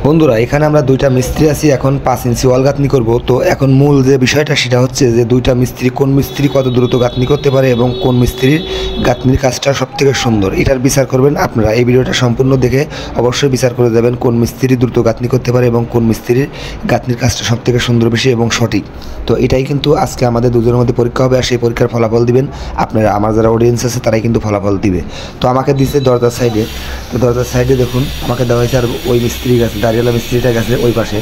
বন্ধুরা এখানে আমরা দুইটা মিস্ত্রি আছি, এখন 5 ইঞ্চি ওয়াল গাঁথনি করব। তো এখন মূল যে বিষয়টা সেটা হচ্ছে যে দুইটা মিস্ত্রি, কোন মিস্ত্রি কত দ্রুত গাঁথনি করতে পারে এবং কোন মিস্ত্রির গাঁথনির কাজটা সবথেকে সুন্দর, এটার বিচার করবেন আপনারা। এই ভিডিওটা সম্পূর্ণ দেখে অবশ্যই বিচার করে যাবেন কোন মিস্ত্রি দ্রুত গাঁথনি করতে পারে এবং কোন মিস্ত্রির গাঁথনির কাজটা সবথেকে সুন্দর, বেশি এবং সঠিক। তো এটাই কিন্তু আজকে আমাদের দুজনের মধ্যে পরীক্ষা হবে, আর সেই পরীক্ষার ফলাফল দিবেন আপনারা। আমার যারা অডিয়েন্স আছে তারাই কিন্তু ফলাফল দিবে। তো আমাকে দিচ্ছে দরজার সাইডে, তো দরজার সাইডে দেখুন আমাকে দেওয়া হয়েছে, আর ওই মিস্ত্রি গেছে, দাঁড়িয়েলা মিস্ত্রিটা গেছে ওই পাশে।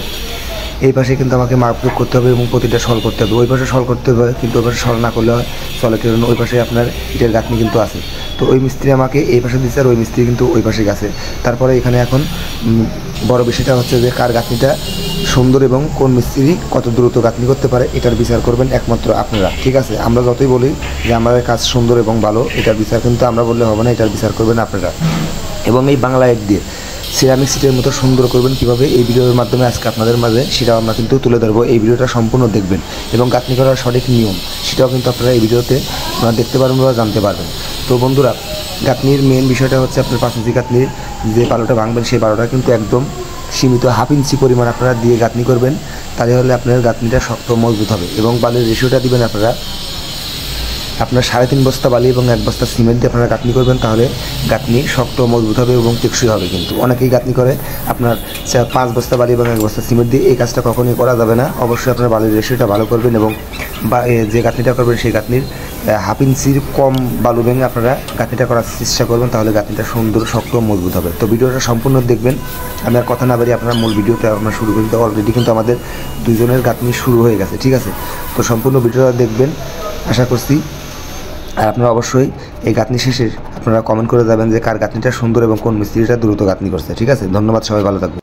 এই পাশে কিন্তু আমাকে মাপযোগ করতে হবে এবং প্রতিটা সল করতে হবে। ওই পাশে সল করতে হবে, কিন্তু ওই পাশে সল না করলে চলে, কারণ ওই পাশে আপনার ইটের গাঁথনি কিন্তু আছে। তো ওই মিস্ত্রি আমাকে এই পাশে দিচ্ছে, আর ওই মিস্ত্রি কিন্তু ওই পাশে গেছে। তারপরে এখানে এখন বড় বিষয়টা হচ্ছে যে কার গাঁথনিটা সুন্দর এবং কোন মিস্ত্রি কত দ্রুত গাঁথনি করতে পারে, এটার বিচার করবেন একমাত্র আপনারা। ঠিক আছে, আমরা যতই বলি যে আমাদের কাজ সুন্দর এবং ভালো, এটার বিচার কিন্তু আমরা বললে হবে না, এটার বিচার করবেন আপনারা। এবং এই বাংলা ইট দিয়ে সিরামিক সিটের মতো সুন্দর করবেন কীভাবে, এই ভিডিওর মাধ্যমে আজকে আপনাদের মাঝে সেটাও আমরা কিন্তু তুলে ধরবো। এই ভিডিওটা সম্পূর্ণ দেখবেন এবং গাঁথনি করার সঠিক নিয়ম সেটাও কিন্তু আপনারা এই ভিডিওতে আপনারা দেখতে পারবেন বা জানতে পারবেন। তো বন্ধুরা, গাঁথনির মেন বিষয়টা হচ্ছে আপনার 5 ইঞ্চি গাঁথনির যে বালুটা ভাঙবেন, সেই বালুটা কিন্তু একদম সীমিত 1/2 ইঞ্চি পরিমাণ আপনারা দিয়ে গাঁথনি করবেন, তাহলে হলে আপনার গাঁথনিটা শক্ত মজবুত হবে। এবং বালির রেশিওটা দিবেন আপনারা, আপনার 3.5 বস্তা বালি এবং 1 বস্তা সিমেন্ট দিয়ে আপনারা গাঁথনি করবেন, তাহলে গাঁথনি শক্ত মজবুত হবে এবং টেকসই হবে। কিন্তু অনেকেই গাঁথনি করে আপনার 5 বস্তা বালি এবং 1 বস্তা সিমেন্ট দিয়ে, এই কাজটা কখনোই করা যাবে না। অবশ্যই আপনার বালির রেশিওটা ভালো করবেন এবং যে গাঁথনিটা করবেন সেই গাঁথনির 1/2 ইঞ্চির কম বালু ভেঙে আপনারা গাঁথনিটা করার চেষ্টা করবেন, তাহলে গাঁথনিটা সুন্দর, শক্ত, মজবুত হবে। তো ভিডিওটা সম্পূর্ণ দেখবেন। আমি আর কথা না বাড়িয়ে আপনার মূল ভিডিওটা আমরা শুরু করি। তো অলরেডি কিন্তু আমাদের দুজনের গাঁথনি শুরু হয়ে গেছে। ঠিক আছে, তো সম্পূর্ণ ভিডিওটা দেখবেন আশা করছি। আর আপনারা অবশ্যই এই গাঁথনি শেষে আপনারা কমেন্ট করে যাবেন যে কার গাঁথনিটা সুন্দর এবং কোন মিস্ত্রিটা দ্রুত গাঁথনি করছে। ঠিক আছে, ধন্যবাদ, সবাই ভালো থাকবেন।